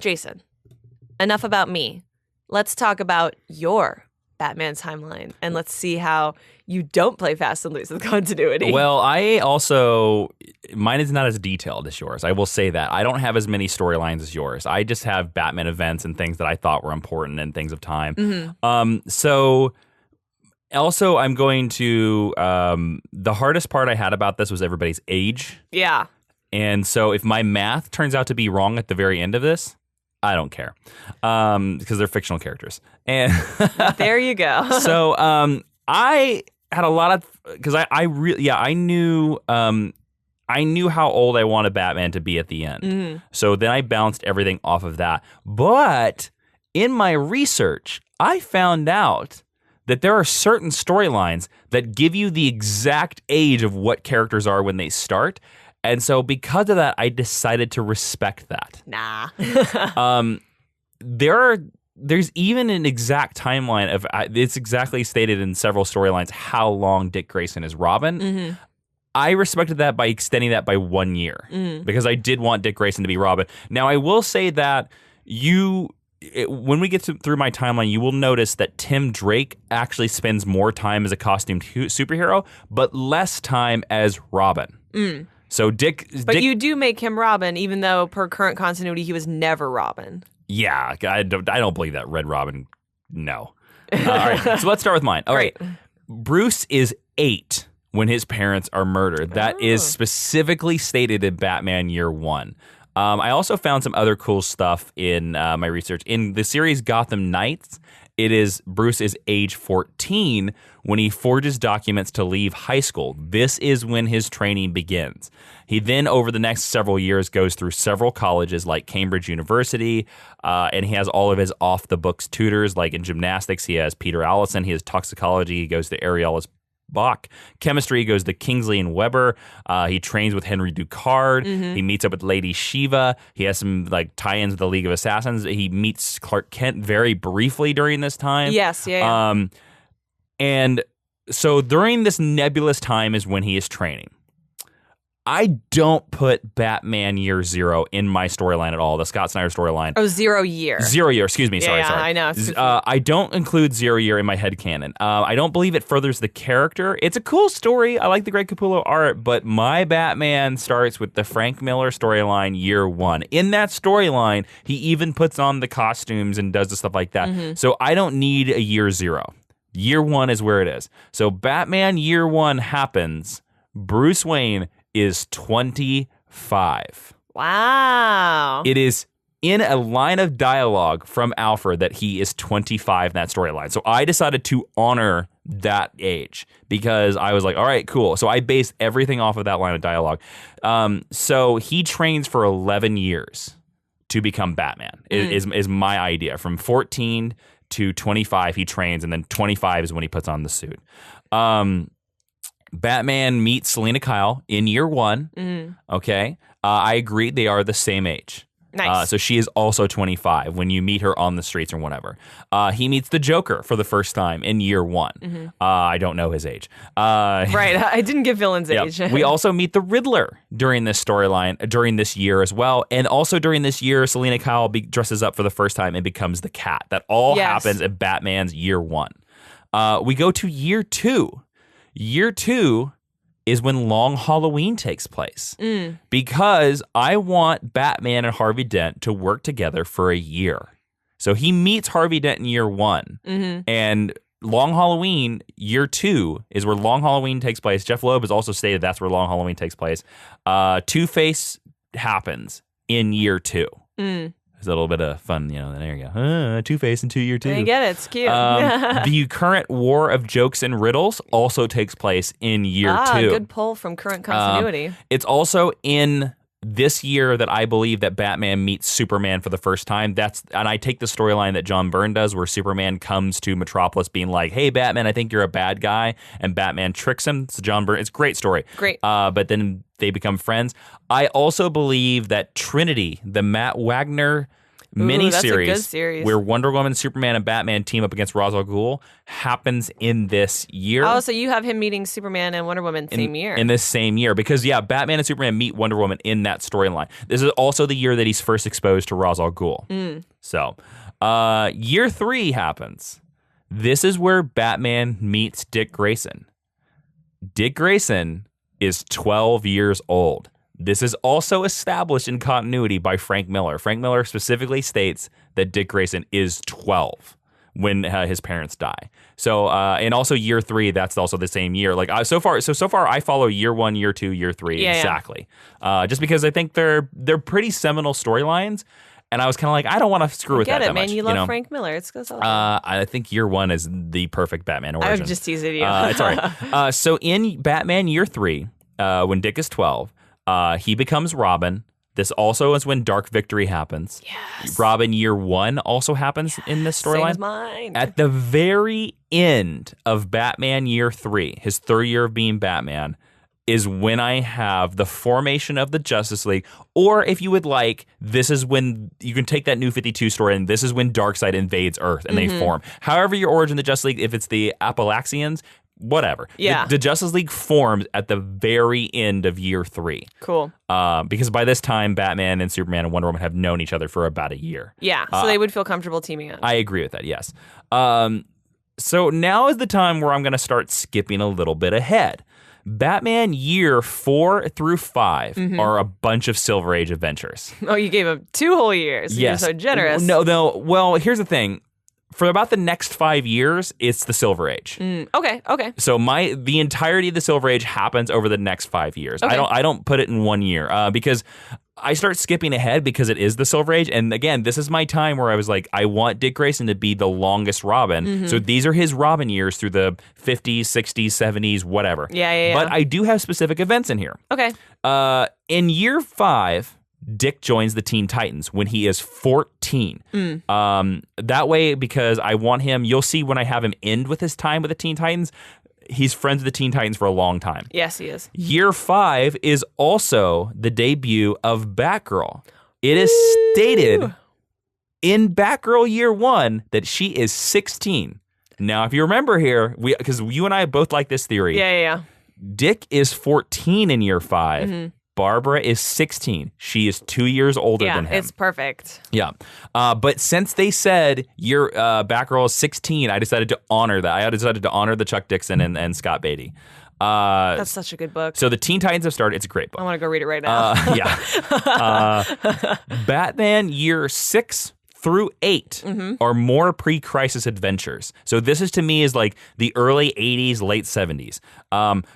Jason, enough about me. Let's talk about your Batman timeline, and let's see how you don't play fast and loose with continuity. Well, mine is not as detailed as yours. I will say that. I don't have as many storylines as yours. I just have Batman events and things that I thought were important and things of time. Mm-hmm. So also I'm going to, the hardest part I had about this was everybody's age. Yeah. And so if my math turns out to be wrong at the very end of this, I don't care, because they're fictional characters. And there you go. So I had a lot of, because I knew how old I wanted Batman to be at the end. Mm-hmm. So then I bounced everything off of that. But in my research, I found out that there are certain storylines that give you the exact age of what characters are when they start. And so because of that, I decided to respect that. Nah. There's even an exact timeline of, it's exactly stated in several storylines how long Dick Grayson is Robin. Mm-hmm. I respected that by extending that by 1 year because I did want Dick Grayson to be Robin. Now, I will say that when we get through my timeline, you will notice that Tim Drake actually spends more time as a costumed superhero, but less time as Robin. Mm. So Dick, you do make him Robin, even though per current continuity he was never Robin. Yeah, I don't believe that. Red Robin, no. All right, so let's start with mine. All right. Bruce is 8 when his parents are murdered. That is specifically stated in Batman Year 1. I also found some other cool stuff in my research. In the series Gotham Knights, Bruce is age 14 when he forges documents to leave high school. This is when his training begins. He then, over the next several years, goes through several colleges like Cambridge University, and he has all of his off-the-books tutors. Like in gymnastics, he has Peter Allison. He has toxicology. He goes to Areolas Bach. Chemistry, he goes to Kingsley and Weber. He trains with Henry Ducard. Mm-hmm. He meets up with Lady Shiva. He has some tie-ins with the League of Assassins. He meets Clark Kent very briefly during this time. Yes, yeah. And so during this nebulous time is when he is training. I don't put Batman Year 0 in my storyline at all, the Scott Snyder storyline. Oh, 0 year. 0 year, excuse me. Sorry. I know. I don't include 0 year in my headcanon. I don't believe it furthers the character. It's a cool story. I like the Greg Capullo art, but my Batman starts with the Frank Miller storyline Year 1. In that storyline, he even puts on the costumes and does the stuff like that. Mm-hmm. So I don't need a Year 0. Year 1 is where it is. So Batman Year 1 happens. Bruce Wayne is 25. Wow. It is in a line of dialogue from Alfred that he is 25 in that storyline. So I decided to honor that age because I was like, all right, cool. So I based everything off of that line of dialogue. So he trains for 11 years to become Batman is my idea. From 14 to 25 he trains, and then 25 is when he puts on the suit. Batman meets Selena Kyle in Year 1. Mm-hmm. Okay. I agree. They are the same age. Nice. So she is also 25 when you meet her on the streets or whatever. He meets the Joker for the first time in Year 1. Mm-hmm. I don't know his age. Right. I didn't get villain's age. We also meet the Riddler during this storyline, during this year as well. And also during this year, Selena Kyle dresses up for the first time and becomes the Cat. That all happens at Batman's Year 1. We go to Year 2. Year 2 is when Long Halloween takes place because I want Batman and Harvey Dent to work together for a year. So he meets Harvey Dent in Year 1, and Long Halloween, Year 2, is where Long Halloween takes place. Jeff Loeb has also stated that's where Long Halloween takes place. Two-Face happens in Year 2. There's a little bit of fun, there you go. Two-Face in Year 2. I get it. It's cute. The current War of Jokes and Riddles also takes place in Year 2. Good pull from current continuity. It's also in this year that I believe that Batman meets Superman for the first time. And I take the storyline that John Byrne does where Superman comes to Metropolis being like, hey, Batman, I think you're a bad guy. And Batman tricks him. It's John Byrne. It's a great story. Great. But then they become friends. I also believe that Trinity, the Matt Wagner that's a good miniseries series. where Wonder Woman, Superman, and Batman team up against Ra's al Ghul happens in this year. Oh, so you have him meeting Superman and Wonder Woman same year. In this same year. Because, Batman and Superman meet Wonder Woman in that storyline. This is also the year that he's first exposed to Ra's al Ghul. So, year 3 happens. This is where Batman meets Dick Grayson. Dick Grayson is 12 years old. This is also established in continuity by Frank Miller. Frank Miller specifically states that Dick Grayson is 12 when his parents die. So, and also year 3, that's also the same year. Like so far, I follow year 1, year 2, year 3 exactly. Just because I think they're pretty seminal storylines. And I was kind of like, I don't want to screw with that man. much. You love Frank Miller. It's because I think year 1 is the perfect Batman origin. I'm just teasing you. It's all right. So in Batman year 3, when Dick is 12, he becomes Robin. This also is when Dark Victory happens. Yes. Robin year 1 also happens in this storyline. Same as mine. At the very end of Batman year 3, his third year of being Batman, is when I have the formation of the Justice League, or if you would like, this is when you can take that New 52 story and this is when Darkseid invades Earth and they form. However your origin of the Justice League, if it's the Appalachians, whatever. Yeah. The Justice League forms at the very end of year 3. Cool. Because by this time, Batman and Superman and Wonder Woman have known each other for about a year. Yeah, so they would feel comfortable teaming up. I agree with that, yes. So now is the time where I'm going to start skipping a little bit ahead. Batman year 4 through 5 are a bunch of Silver Age adventures. Oh, you gave him 2 whole years. Yes. You're so generous. No. Well, here's the thing. For about the next 5 years, it's the Silver Age. Okay. So the entirety of the Silver Age happens over the next 5 years. Okay. I don't put it in 1 year because I start skipping ahead because it is the Silver Age. And again, this is my time where I was like, I want Dick Grayson to be the longest Robin. So these are his Robin years through the 50s, 60s, 70s, whatever. Yeah. But I do have specific events in here. Okay. In year 5, Dick joins the Teen Titans when he is 14. That way, because I want him, you'll see when I have him end with his time with the Teen Titans, he's friends with the Teen Titans for a long time. Yes, he is. Year 5 is also the debut of Batgirl. It is stated in Batgirl year 1 that she is 16. Now, if you remember here, because you and I both like this theory. Yeah. Dick is 14 in year 5. Barbara is 16. She is 2 years older than him. Yeah, it's perfect. Yeah. But since they said your Batgirl is 16, I decided to honor that. I decided to honor the Chuck Dixon and Scott Beatty. That's such a good book. So the Teen Titans have started. It's a great book. I want to go read it right now. Batman year 6 through 8 are more pre-crisis adventures. So this is to me is like the early 80s, late 70s.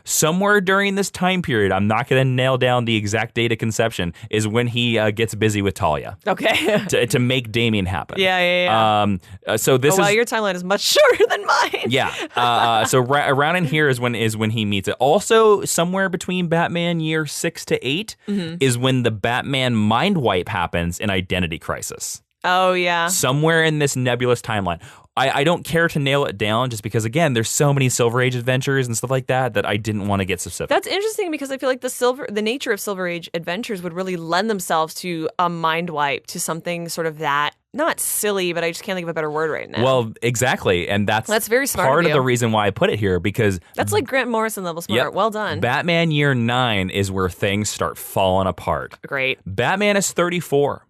Somewhere during this time period, I'm not going to nail down the exact date of conception, is when he gets busy with Talia. Okay. to make Damian happen. Yeah. So this is your timeline is much shorter than mine. Yeah. So around in here is when he meets it. Also, somewhere between Batman year 6 to 8 is when the Batman mind wipe happens in Identity Crisis. Oh, yeah. Somewhere in this nebulous timeline. I don't care to nail it down just because, again, there's so many Silver Age adventures and stuff like that I didn't want to get specific. That's interesting because I feel like the nature of Silver Age adventures would really lend themselves to a mind wipe, to something sort of that, not silly, but I just can't think of a better word right now. Well, exactly. And that's very smart part of of the reason why I put it here, because that's like Grant Morrison level smart. Yep. Well done. Batman year 9 is where things start falling apart. Great. Batman is 34.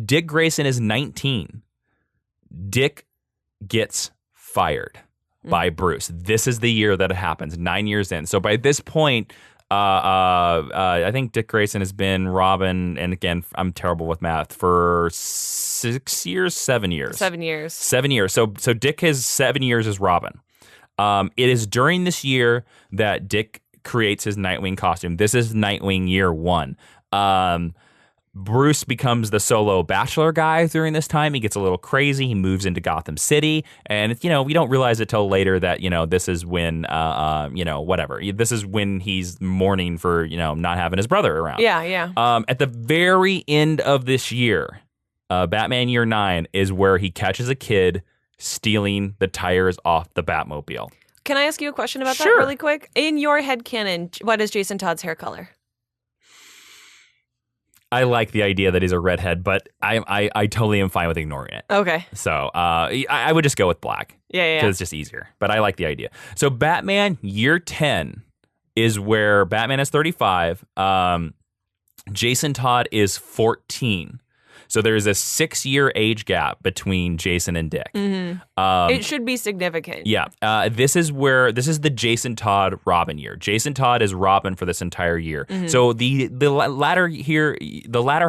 Dick Grayson is 19. Dick gets fired by Bruce. This is the year that it happens, 9 years in. So by this point, I think Dick Grayson has been Robin, and again, I'm terrible with math, for 6 years, 7 years. 7 years. 7 years. So Dick has 7 years as Robin. It is during this year that Dick creates his Nightwing costume. This is Nightwing year 1. Bruce becomes the solo bachelor guy during this time. He gets a little crazy. He moves into Gotham City. And, we don't realize it till later that, this is when, whatever. This is when he's mourning for, not having his brother around. Yeah. At the very end of this year, Batman year 9 is where he catches a kid stealing the tires off the Batmobile. Can I ask you a question about that Sure. really quick? In your headcanon, what is Jason Todd's hair color? I like the idea that he's a redhead, but I totally am fine with ignoring it. Okay. So I would just go with black. Yeah. Because it's just easier. But I like the idea. So Batman year 10 is where Batman is 35. Jason Todd is 14. So there's a 6-year age gap between Jason and Dick. It should be significant. Yeah. This is the Jason Todd Robin year. Jason Todd is Robin for this entire year. So the latter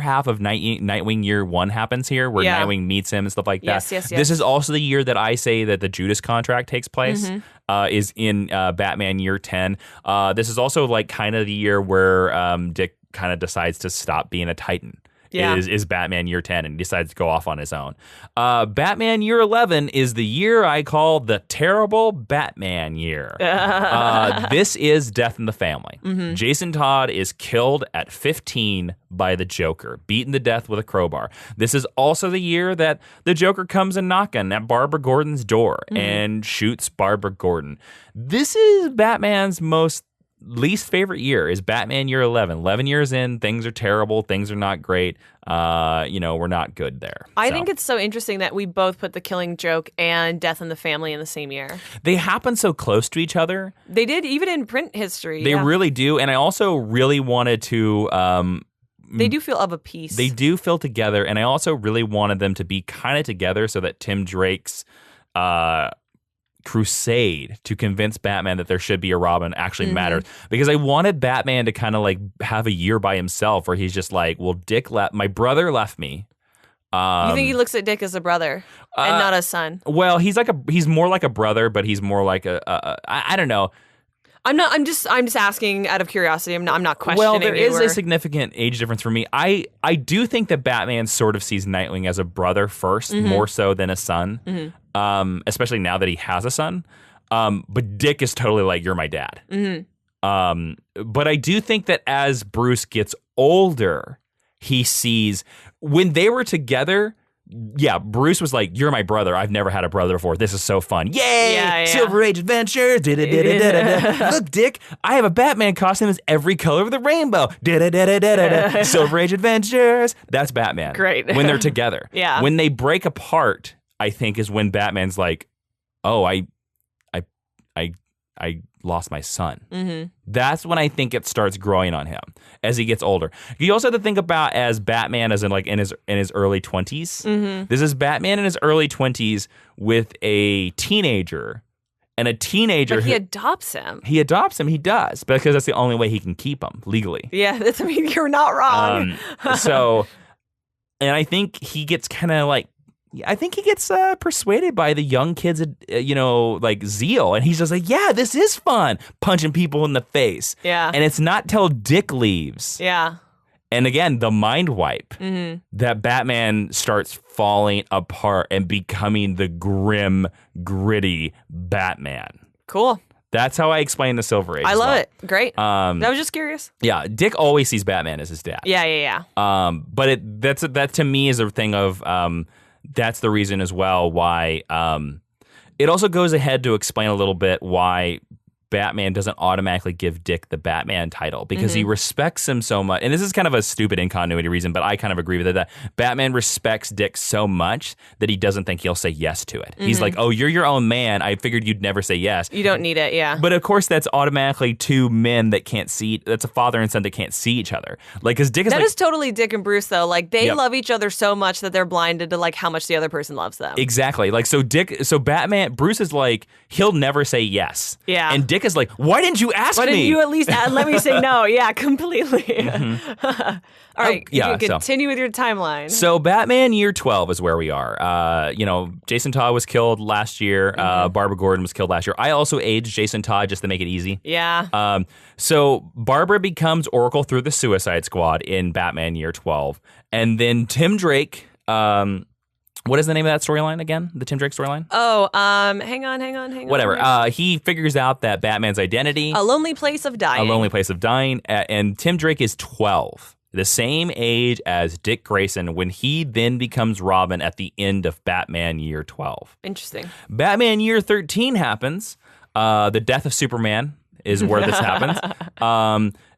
half of Nightwing year 1 happens here, where Nightwing meets him and stuff like that. Yes. This is also the year that I say that the Judas contract takes place. Is in Batman year 10. This is also like kind of the year where Dick kind of decides to stop being a Titan. Is Batman year 10, and he decides to go off on his own. Batman year 11 is the year I call the terrible Batman year. This is death in the family. Jason Todd is killed at 15 by the Joker, beaten to death with a crowbar. This is also the year that the Joker comes and knocking at Barbara Gordon's door and shoots Barbara Gordon. This is Batman's least favorite year is Batman year 11. 11 years in, things are terrible. Things are not great. We're not good there. I think it's so interesting that we both put The Killing Joke and Death in the Family in the same year. They happen so close to each other. They did, even in print history. They really do. And I also really wanted to... they do feel of a piece. They do feel together. And I also really wanted them to be kind of together so that Tim Drake's... crusade to convince Batman that there should be a Robin actually matters, because I wanted Batman to kind of like have a year by himself where he's just like, well, my brother left me. You think he looks at Dick as a brother and not a son? Well, he's more like a brother, but he's more like I don't know. I'm just asking out of curiosity. I'm not questioning. Well, there is a significant age difference for me. I do think that Batman sort of sees Nightwing as a brother first, more so than a son. Especially now that he has a son. But Dick is totally like, you're my dad. But I do think that as Bruce gets older, he sees when they were together. Yeah, Bruce was like, you're my brother. I've never had a brother before. This is so fun. Yay! Yeah. Silver Age Adventures. Look, Dick, I have a Batman costume that's every color of the rainbow. Silver Age Adventures. That's Batman. Great. When they're together. Yeah. When they break apart, I think is when Batman's like, oh, I lost my son. That's when I think it starts growing on him as he gets older. You also have to think about as Batman as in like in his early 20s. This is Batman in his early 20s with a teenager. And a teenager But he adopts him. He adopts him. He does, because that's the only way he can keep him legally. Yeah, you're not wrong. And I think he gets kind of like, persuaded by the young kids, like zeal. And he's just like, yeah, this is fun. Punching people in the face. Yeah. And it's not till Dick leaves. Yeah. And again, the mind wipe, that Batman starts falling apart and becoming the grim, gritty Batman. Cool. That's how I explain the Silver Age. I love it. Great. I was just curious. Yeah, Dick always sees Batman as his dad. Yeah. But that to me is a thing of... that's the reason as well why it also goes ahead to explain a little bit why Batman doesn't automatically give Dick the Batman title, because he respects him so much. And this is kind of a stupid incontinuity reason, but I kind of agree with it, that Batman respects Dick so much that he doesn't think he'll say yes to it. He's like, oh, you're your own man. I figured you'd never say yes. You don't need it, yeah. But of course, that's automatically two men that can't see. That's a father and son that can't see each other. Like, because Dick is That is totally Dick and Bruce, though. Like, they love each other so much that they're blinded to like how much the other person loves them. Exactly. Like, so Batman, Bruce is like, he'll never say yes. Yeah. And Dick is like, why didn't you ask me? Why didn't you at least let me say no? Yeah, completely. All right, continue with your timeline. So Batman year 12 is where we are. Jason Todd was killed last year. Barbara Gordon was killed last year. I also aged Jason Todd just to make it easy. Yeah. So Barbara becomes Oracle through the Suicide Squad in Batman year 12. And then Tim Drake... what is the name of that storyline again? The Tim Drake storyline? Oh, hang on. Whatever. He figures out that Batman's identity... A Lonely Place of Dying. And Tim Drake is 12. The same age as Dick Grayson when he then becomes Robin at the end of Batman year 12. Interesting. Batman year 13 happens. The death of Superman is where this happens.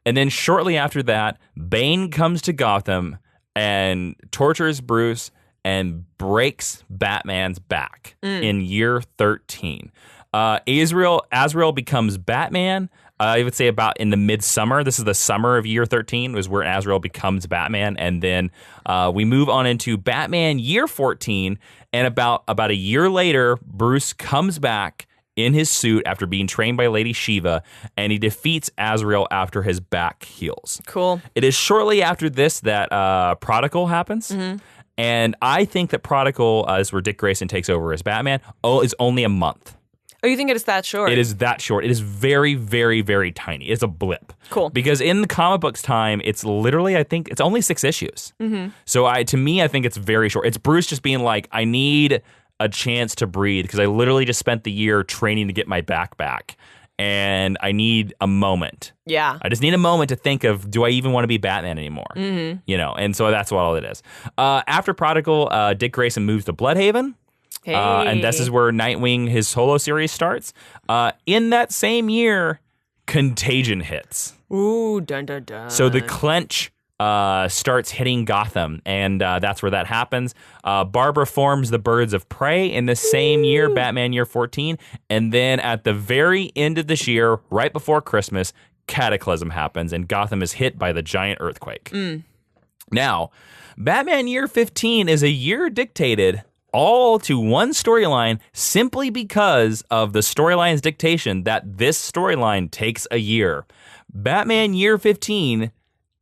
And then shortly after that, Bane comes to Gotham and tortures Bruce and breaks Batman's back in year 13. Azrael becomes Batman. I would say about in the midsummer. This is the summer of year 13 was where Azrael becomes Batman. And then we move on into Batman year 14. And about a year later, Bruce comes back in his suit after being trained by Lady Shiva, and he defeats Azrael after his back heals. Cool. It is shortly after this that Prodigal happens. And I think that Prodigal is where Dick Grayson takes over as Batman. Is only a month. Oh, you think it is that short? It is that short. It is very, very, very tiny. It's a blip. Cool. Because in the comic books time, it's literally, I think, it's only 6 issues. So to me, I think it's very short. It's Bruce just being like, I need a chance to breathe because I literally just spent the year training to get my back. And I need a moment. Yeah. I just need a moment to think of, do I even want to be Batman anymore? You know, and so that's what all it is. After Prodigal, Dick Grayson moves to Bloodhaven. Hey. And this is where Nightwing, his solo series starts. In that same year, Contagion hits. Ooh, dun dun dun. So the Clench starts hitting Gotham, and that's where that happens. Barbara forms the Birds of Prey in the same year, Batman year 14. And then at the very end of this year, right before Christmas, Cataclysm happens, and Gotham is hit by the giant earthquake. Now, Batman year 15 is a year dictated all to one storyline simply because of the storyline's dictation that this storyline takes a year. Batman year 15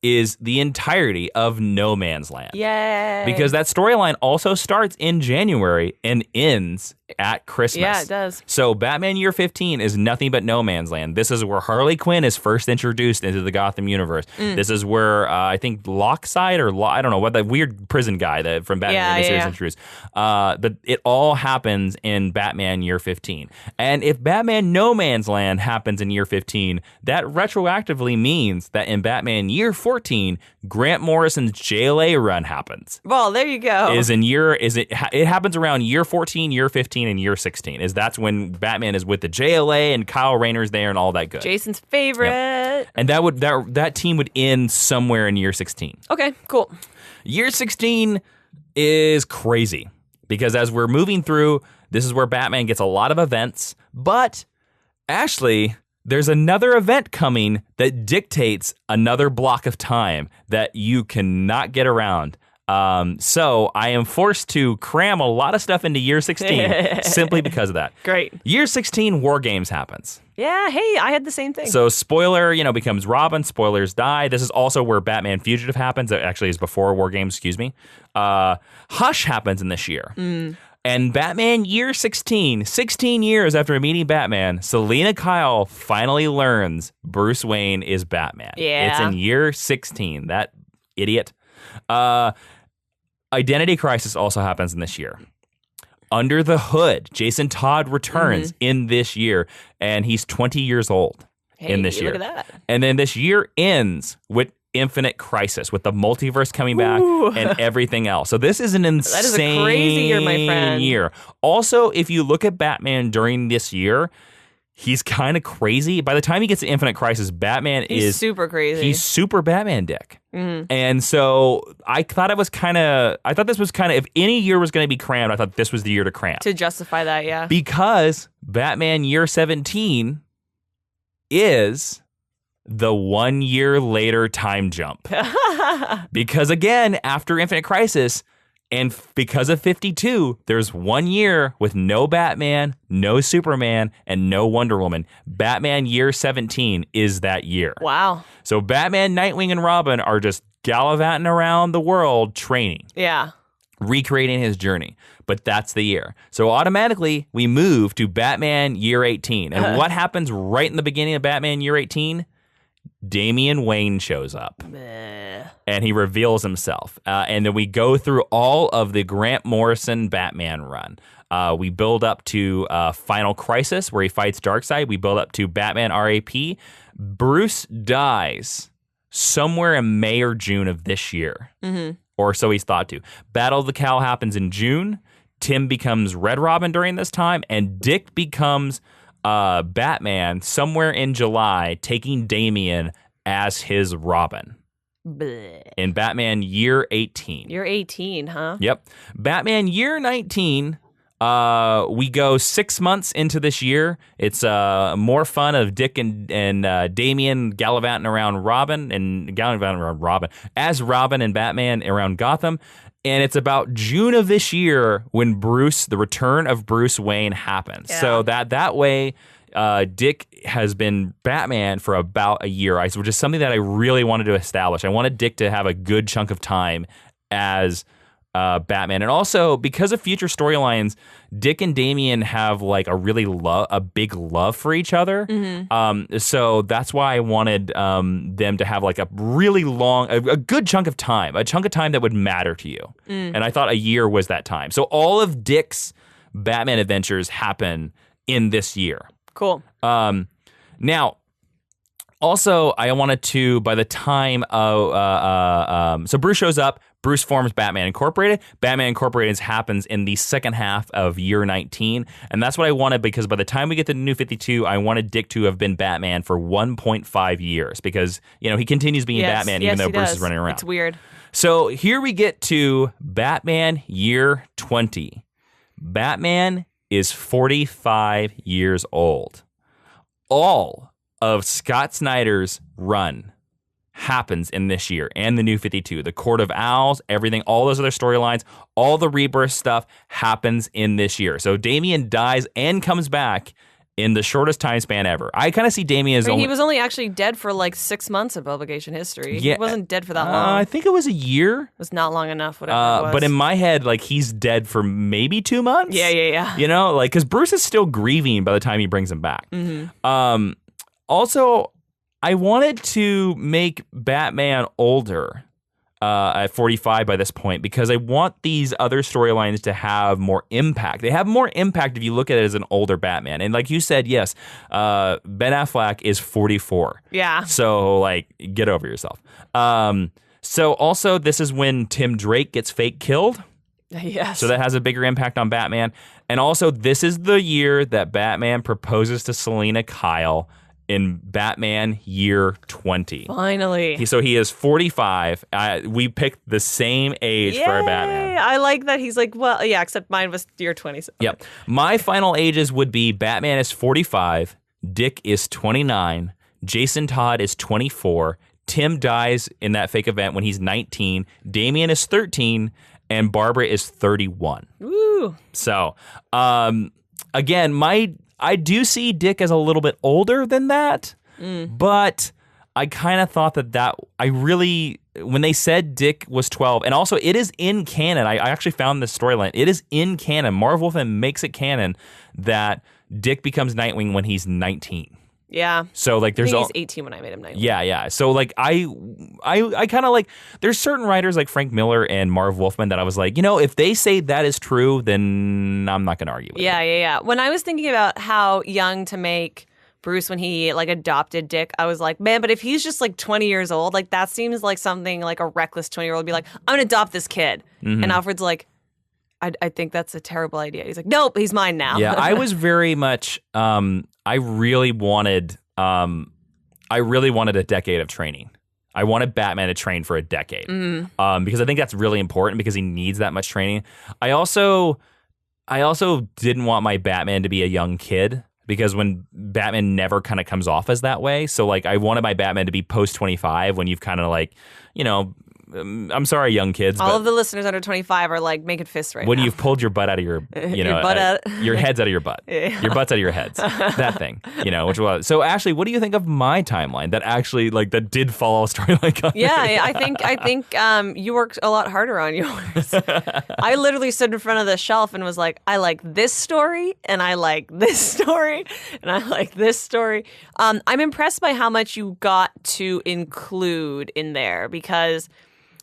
is the entirety of No Man's Land. Yay. Because that storyline also starts in January and ends at Christmas. Yeah, it does. So Batman Year 15 is nothing but No Man's Land. This is where Harley Quinn is first introduced into the Gotham universe. This is where I think Lockside or I don't know what the weird prison guy that from Batman is introduced. But it all happens in Batman Year 15. And if Batman No Man's Land happens in Year 15, that retroactively means that in Batman Year 14, Grant Morrison's JLA run happens. Well, there you go. It happens around Year 14, Year 15, and Year 16. That's when Batman is with the JLA and Kyle Rayner's there and all that good. Jason's favorite. Yep. And that team would end somewhere in Year 16. Okay, cool. Year 16 is crazy because as we're moving through, this is where Batman gets a lot of events, but Ashley, there's another event coming that dictates another block of time that you cannot get around. So I am forced to cram a lot of stuff into Year 16 simply because of that. Great. Year 16, War Games happens. Yeah, hey, I had the same thing. So Spoiler, becomes Robin. Spoilers die. This is also where Batman Fugitive happens. It actually is before War Games, excuse me. Hush happens in this year. And Batman Year 16 years after meeting Batman, Selena Kyle finally learns Bruce Wayne is Batman. Yeah. It's in Year 16. That idiot. Identity Crisis also happens in this year. Under the Hood, Jason Todd returns in this year, and he's 20 years old in this year. Look at that. And then this year ends with Infinite Crisis, with the multiverse coming back and everything else. So this is an insane That is a crazy year, my friend. year. Also, if you look at Batman during this year, he's kind of crazy. By the time he gets to Infinite Crisis, Batman is super crazy. He's super Batman Dick. And so I thought this was kind of, if any year was going to be crammed, I thought this was the year to cram. To justify that, yeah. Because Batman Year 17 is the 1 year later time jump. Because again, after Infinite Crisis, and because of 52, there's 1 year with no Batman, no Superman, and no Wonder Woman. Batman Year 17 is that year. Wow. So Batman, Nightwing, and Robin are just gallivanting around the world training. Yeah. Recreating his journey. But that's the year. So automatically, we move to Batman Year 18. And what happens right in the beginning of Batman Year 18? Damian Wayne shows up. And he reveals himself. And then we go through all of the Grant Morrison Batman run. We build up to Final Crisis, where he fights Darkseid. We build up to Batman RAP. Bruce dies somewhere in May or June of this year. Or so he's thought to. Battle of the Cowl happens in June. Tim becomes Red Robin during this time. And Dick becomes Batman somewhere in July, taking Damian as his Robin. Bleh. In Batman Year 18. You're 18, huh? Yep. Batman Year 19, we go 6 months into this year. It's more fun of Dick and Damian gallivanting around as Robin and Batman around Gotham. And it's about June of this year when the return of Bruce Wayne happens. Yeah. So that way, Dick has been Batman for about a year, which is something that I really wanted to establish. I wanted Dick to have a good chunk of time as Batman. And also, because of future storylines, Dick and Damian have like a big love for each other. Mm-hmm. So that's why I wanted them to have like a really long, a good chunk of time, that would matter to you. And I thought a year was that time. So all of Dick's Batman adventures happen in this year. Cool. Now, also, I wanted to, by the time of, so Bruce shows up, Bruce forms Batman Incorporated. Batman Incorporated happens in the second half of year 19. And that's what I wanted, because by the time we get to the New 52, I wanted Dick to have been Batman for 1.5 years, because, he continues being Batman even though Bruce is running around. It's weird. So here we get to Batman Year 20. Batman is 45 years old. All of Scott Snyder's run happens in this year and the New 52. The Court of Owls, everything, all those other storylines, all the Rebirth stuff happens in this year. So Damian dies and comes back in the shortest time span ever. I kind of see Damian as he was only actually dead for like 6 months of publication history. Yeah, he wasn't dead for that long. I think it was a year. It was not long enough, whatever it was. But in my head, like, he's dead for maybe 2 months. Yeah. Because Bruce is still grieving by the time he brings him back. Mm-hmm. Also, I wanted to make Batman older at 45 by this point, because I want these other storylines to have more impact. They have more impact if you look at it as an older Batman. And like you said, yes, Ben Affleck is 44. Yeah. So, like, get over yourself. So also, this is when Tim Drake gets fake killed. Yes. So that has a bigger impact on Batman. And also, this is the year that Batman proposes to Selina Kyle in Batman Year 20. Finally. So he is 45. We picked the same age for our Batman. I like that he's like, well, yeah, except mine was year 20. So. Yep. My final ages would be Batman is 45, Dick is 29, Jason Todd is 24, Tim dies in that fake event when he's 19, Damian is 13, and Barbara is 31. Woo. So, again, I do see Dick as a little bit older than that, but I kind of thought when they said Dick was 12, and also it is in canon, I actually found this storyline, it is in canon, Marv Wolfman makes it canon that Dick becomes Nightwing when he's 19. Yeah. So like there's he's 18 when I made him 19. Yeah. So like I kind of like, there's certain writers like Frank Miller and Marv Wolfman that I was like, if they say that is true, then I'm not going to argue with it. Yeah. When I was thinking about how young to make Bruce when he like adopted Dick, I was like, man, but if he's just like 20 years old, like that seems like something like a reckless 20-year-old would be like, I'm going to adopt this kid. Mm-hmm. And Alfred's like, I think that's a terrible idea. He's like, nope, he's mine now. Yeah, I was very much, I really wanted a decade of training. I wanted Batman to train for a decade because I think that's really important because he needs that much training. I also didn't want my Batman to be a young kid because when Batman never kind of comes off as that way. So like I wanted my Batman to be post 25 when you've kind of like, I'm sorry, young kids. All of the listeners under 25 are like making fists right now. When you've pulled your butt out of your, your head's out of your butt. Yeah. Your butt's out of your heads. That thing, which was. So Ashley, what do you think of my timeline that actually that did follow a storyline? Yeah, I think you worked a lot harder on yours. I literally stood in front of the shelf and was like, I like this story and I like this story and I like this story. I'm impressed by how much you got to include in there because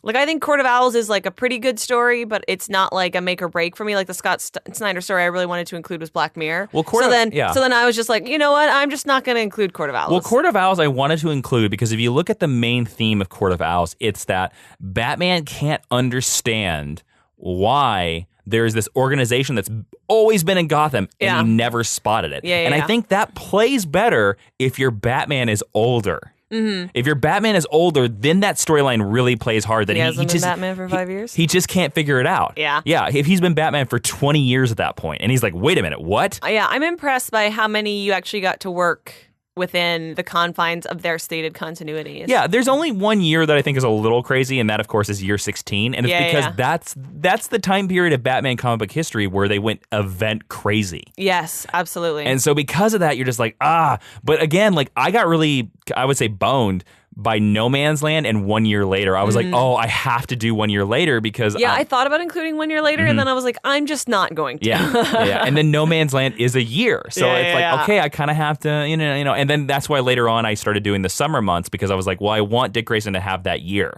like, I think Court of Owls is like a pretty good story, but it's not like a make or break for me. Like the Scott Snyder story I really wanted to include was Black Mirror. Well, So then I was just like, you know what? I'm just not going to include Court of Owls. Well, Court of Owls I wanted to include because if you look at the main theme of Court of Owls, it's that Batman can't understand why there's this organization that's always been in Gotham and he never spotted it. I think that plays better if your Batman is older. If your Batman is older, then that storyline really plays hard. That he hasn't been Batman for 5 years? He just can't figure it out. Yeah. Yeah, if he's been Batman for 20 years at that point, and he's like, wait a minute, what? Yeah, I'm impressed by how many you actually got to work within the confines of their stated continuities. Yeah, there's only 1 year that I think is a little crazy, and that, of course, is year 16. And it's because that's the time period of Batman comic book history where they went event crazy. Yes, absolutely. And so because of that, you're just like, But again, like, I got really, I would say, boned by No Man's Land, and 1 year later, I was like, I have to do 1 year later because... Yeah, I thought about including 1 year later, and then I was like, I'm just not going to. Yeah. And then No Man's Land is a year. So okay, I kind of have to, you know, and then that's why later on I started doing the summer months because I was like, well, I want Dick Grayson to have that year.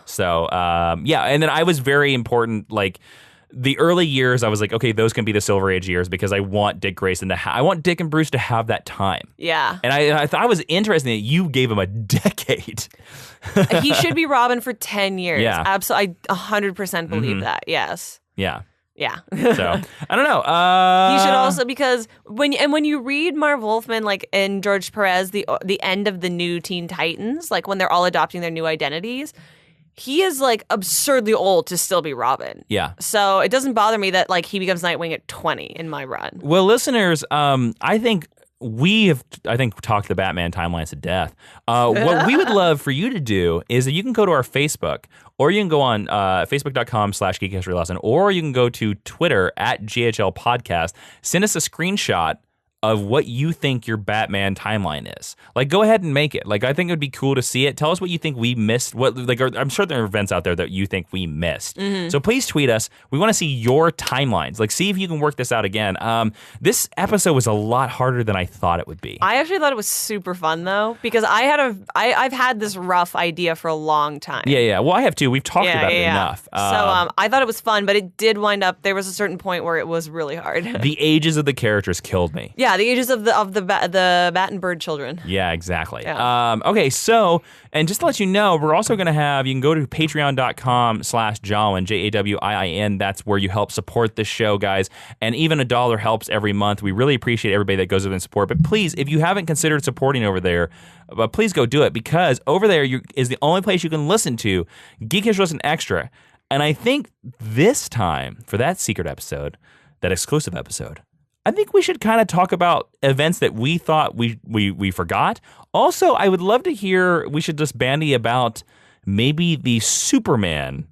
So, and then I was very important, like... The early years, I was like, okay, those can be the Silver Age years because I want Dick Grayson to I want Dick and Bruce to have that time. Yeah. And I thought it was interesting that you gave him a decade. He should be Robin for 10 years. Yeah. Absolutely. I 100% believe that. Yes. Yeah. Yeah. So, I don't know. He should also, because when you read Marv Wolfman, like in George Perez, the end of the new Teen Titans, like when they're all adopting their new identities, he is like absurdly old to still be Robin. Yeah. So it doesn't bother me that like he becomes Nightwing at 20 in my run. Well, listeners, I think we have, talked the Batman timelines to death. What we would love for you to do is that you can go to our Facebook, or you can go on facebook.com/Geek History Lesson, or you can go to Twitter @GHL Podcast. Send us a screenshot of what you think your Batman timeline is. Like, go ahead and make it. Like, I think it would be cool to see it. Tell us what you think we missed. I'm sure there are events out there that you think we missed. So please tweet us. We want to see your timelines. Like, see if you can work this out again. This episode was a lot harder than I thought it would be. I actually thought it was super fun, though, because I've had this rough idea for a long time. Yeah. Well, I have too. We've talked about it enough. So I thought it was fun, but it did wind up, there was a certain point where it was really hard. The ages of the characters killed me. Yeah, the ages of the Bat and Bird children. Yeah, exactly. Yeah. Okay, so, and just to let you know, we're also going to have, you can go to patreon.com/Jawiin, Jawiin. That's where you help support this show, guys. And even $1 helps every month. We really appreciate everybody that goes over and support. But please, if you haven't considered supporting over there, please go do it, because over there is the only place you can listen to Geek History Lesson Extra. And I think this time, for that secret episode, that exclusive episode, I think we should kind of talk about events that we thought we forgot. Also, I would love to hear, we should just bandy about maybe the Superman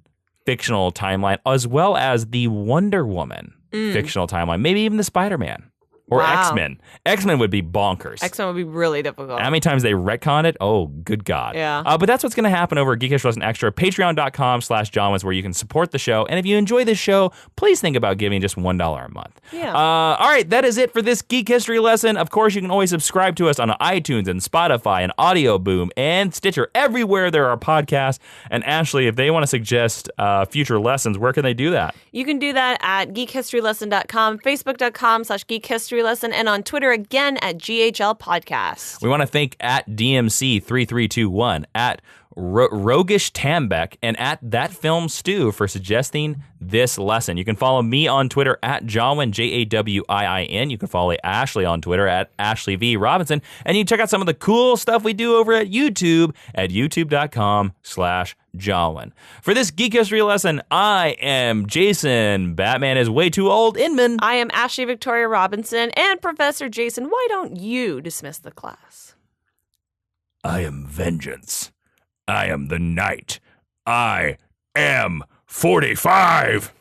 fictional timeline as well as the Wonder Woman fictional timeline, maybe even the Spider-Man. Or X-Men. X-Men would be bonkers. X-Men would be really difficult. How many times they retconned it? Oh, good God. Yeah. But that's what's going to happen over at Geek History Lesson Extra. Patreon.com/Jawiin is where you can support the show. And if you enjoy this show, please think about giving just $1 a month. Yeah. All right, that is it for this Geek History Lesson. Of course, you can always subscribe to us on iTunes and Spotify and Audio Boom and Stitcher, everywhere there are podcasts. And Ashley, if they want to suggest future lessons, where can they do that? You can do that at geekhistorylesson.com, facebook.com/geekhistorylesson, and on Twitter again at GHL Podcast. We want to thank at DMC3321, at Rogish Tambeck, and at That Film Stew for suggesting this lesson. You can follow me on Twitter at Jawiin, Jawiin. You can follow Ashley on Twitter at Ashley V. Robinson. And you can check out some of the cool stuff we do over at YouTube at youtube.com/Jawiin. For this Geek History Lesson, I am Jason. Batman is way too old. Inman. I am Ashley Victoria Robinson. And Professor Jason, why don't you dismiss the class? I am vengeance. I am the knight. I am 45.